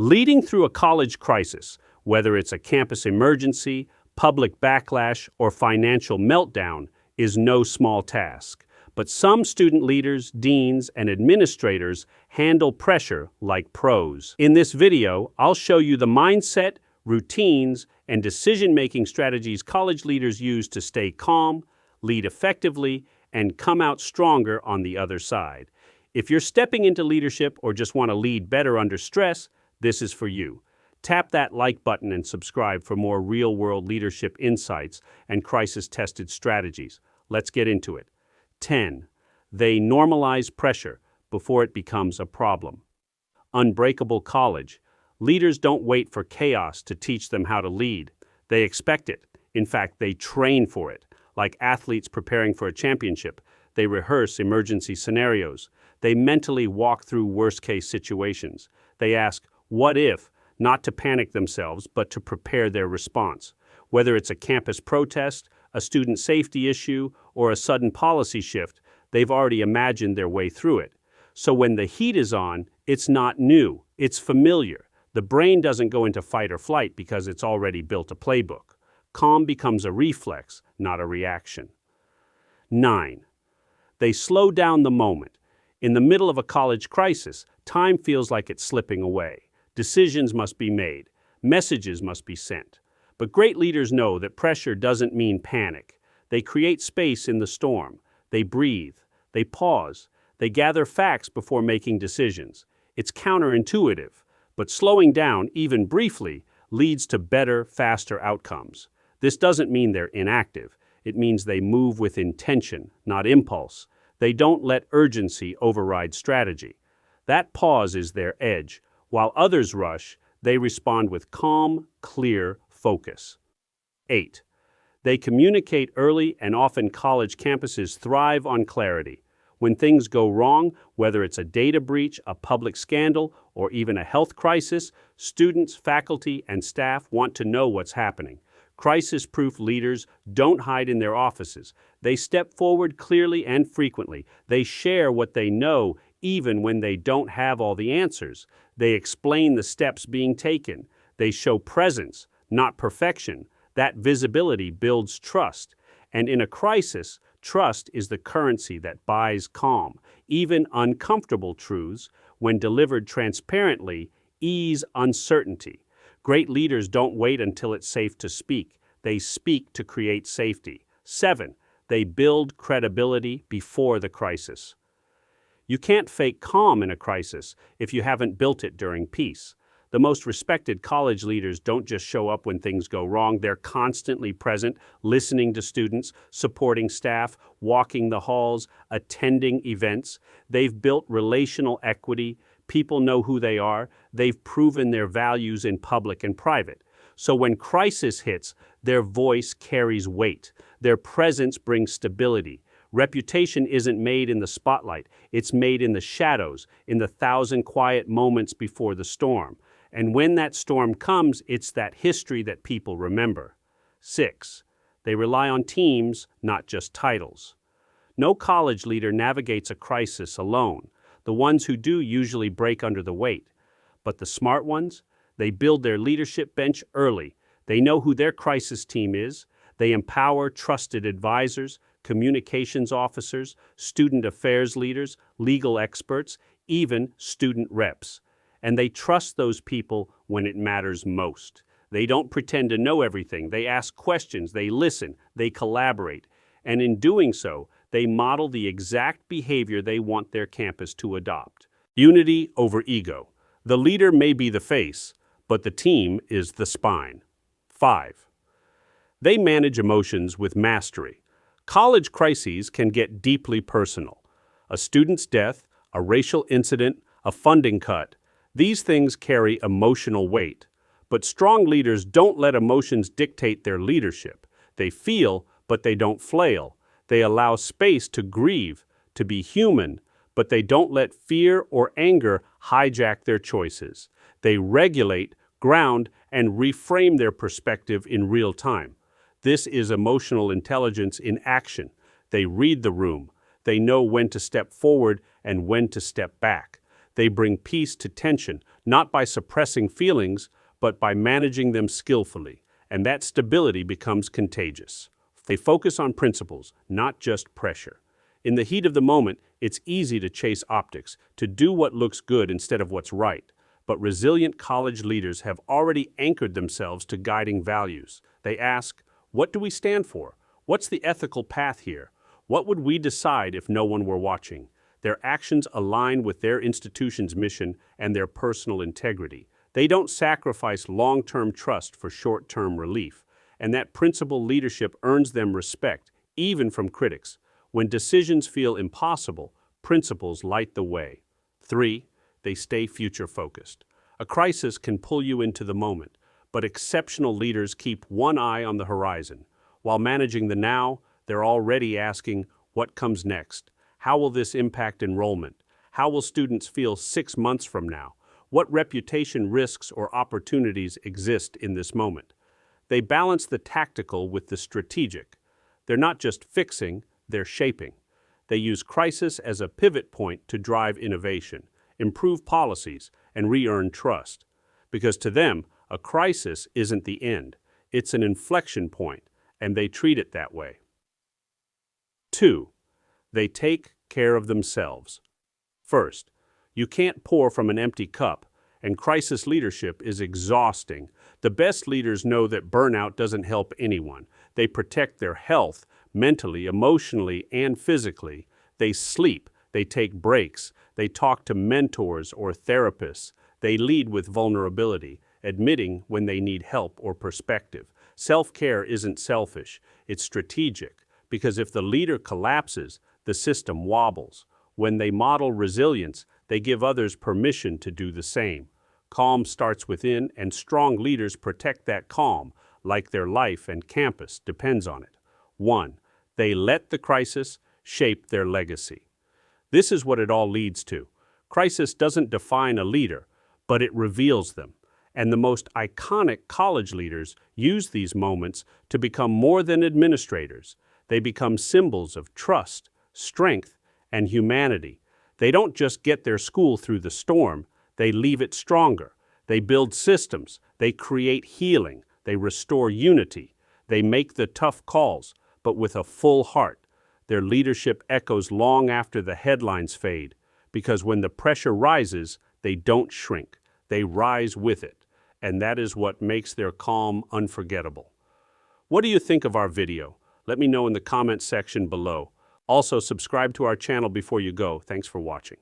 Leading through a college crisis, whether it's a campus emergency, public backlash, or financial meltdown, is no small task. But some student leaders, deans, and administrators handle pressure like pros. In this video, I'll show you the mindset, routines, and decision-making strategies college leaders use to stay calm, lead effectively, and come out stronger on the other side. If you're stepping into leadership or just want to lead better under stress, this is for you. Tap that like button and subscribe for more real-world leadership insights and crisis-tested strategies. Let's get into it. 10. They normalize pressure before it becomes a problem. Unbreakable college. Leaders don't wait for chaos to teach them how to lead. They expect it. In fact, they train for it. Like athletes preparing for a championship, they rehearse emergency scenarios. They mentally walk through worst-case situations. They ask, what if, not to panic themselves, but to prepare their response. Whether it's a campus protest, a student safety issue, or a sudden policy shift, they've already imagined their way through it. So when the heat is on, it's not new, it's familiar. The brain doesn't go into fight or flight because it's already built a playbook. Calm becomes a reflex, not a reaction. 9. They slow down the moment. In the middle of a college crisis, time feels like it's slipping away. Decisions must be made. Messages must be sent. But great leaders know that pressure doesn't mean panic. They create space in the storm. They breathe. They pause. They gather facts before making decisions. It's counterintuitive, but slowing down, even briefly, leads to better, faster outcomes. This doesn't mean they're inactive. It means they move with intention, not impulse. They don't let urgency override strategy. That pause is their edge. While others rush, they respond with calm, clear focus. 8. They communicate early, and often college campuses thrive on clarity. When things go wrong, whether it's a data breach, a public scandal, or even a health crisis, students, faculty, and staff want to know what's happening. Crisis-proof leaders don't hide in their offices. They step forward clearly and frequently. They share what they know, even when they don't have all the answers. They explain the steps being taken. They show presence, not perfection. That visibility builds trust. And in a crisis, trust is the currency that buys calm. Even uncomfortable truths, when delivered transparently, ease uncertainty. Great leaders don't wait until it's safe to speak. They speak to create safety. 7. They build credibility before the crisis. You can't fake calm in a crisis if you haven't built it during peace. The most respected college leaders don't just show up when things go wrong. They're constantly present, listening to students, supporting staff, walking the halls, attending events. They've built relational equity. People know who they are. They've proven their values in public and private. So when crisis hits, their voice carries weight. Their presence brings stability. Reputation isn't made in the spotlight. It's made in the shadows, in the 1,000 quiet moments before the storm. And when that storm comes, it's that history that people remember. 6. They rely on teams, not just titles. No college leader navigates a crisis alone. The ones who do usually break under the weight. But the smart ones, they build their leadership bench early. They know who their crisis team is. They empower trusted advisors, communications officers, student affairs leaders, legal experts, even student reps. And they trust those people when it matters most. They don't pretend to know everything. They ask questions, they listen, they collaborate. And in doing so, they model the exact behavior they want their campus to adopt. Unity over ego. The leader may be the face, but the team is the spine. 5. They manage emotions with mastery. College crises can get deeply personal. A student's death, a racial incident, a funding cut. These things carry emotional weight. But strong leaders don't let emotions dictate their leadership. They feel, but they don't flail. They allow space to grieve, to be human, but they don't let fear or anger hijack their choices. They regulate, ground, and reframe their perspective in real time. This is emotional intelligence in action. They read the room. They know when to step forward and when to step back. They bring peace to tension, not by suppressing feelings, but by managing them skillfully, and that stability becomes contagious. They focus on principles, not just pressure. In the heat of the moment, it's easy to chase optics, to do what looks good instead of what's right. But resilient college leaders have already anchored themselves to guiding values. They ask, what do we stand for? What's the ethical path here? What would we decide if no one were watching? Their actions align with their institution's mission and their personal integrity. They don't sacrifice long-term trust for short-term relief, and that principled leadership earns them respect, even from critics. When decisions feel impossible, principles light the way. 3. They stay future-focused. A crisis can pull you into the moment, but exceptional leaders keep one eye on the horizon. While managing the now, they're already asking, what comes next? How will this impact enrollment? How will students feel 6 months from now? What reputation risks or opportunities exist in this moment? They balance the tactical with the strategic. They're not just fixing, they're shaping. They use crisis as a pivot point to drive innovation, improve policies, and re-earn trust. Because to them, a crisis isn't the end, it's an inflection point, and they treat it that way. 2. They take care of themselves. First, you can't pour from an empty cup, and crisis leadership is exhausting. The best leaders know that burnout doesn't help anyone. They protect their health, mentally, emotionally, and physically. They sleep, they take breaks, they talk to mentors or therapists. They lead with vulnerability, admitting when they need help or perspective. Self-care isn't selfish, it's strategic, because if the leader collapses, the system wobbles. When they model resilience, they give others permission to do the same. Calm starts within, and strong leaders protect that calm, like their life and campus depends on it. 1. They let the crisis shape their legacy. This is what it all leads to. Crisis doesn't define a leader, but it reveals them. And the most iconic college leaders use these moments to become more than administrators. They become symbols of trust, strength, and humanity. They don't just get their school through the storm, they leave it stronger. They build systems, they create healing, they restore unity. They make the tough calls, but with a full heart. Their leadership echoes long after the headlines fade, because when the pressure rises, they don't shrink, they rise with it. And that is what makes their calm unforgettable. What do you think of our video? Let me know in the comments section below. Also, subscribe to our channel before you go. Thanks for watching.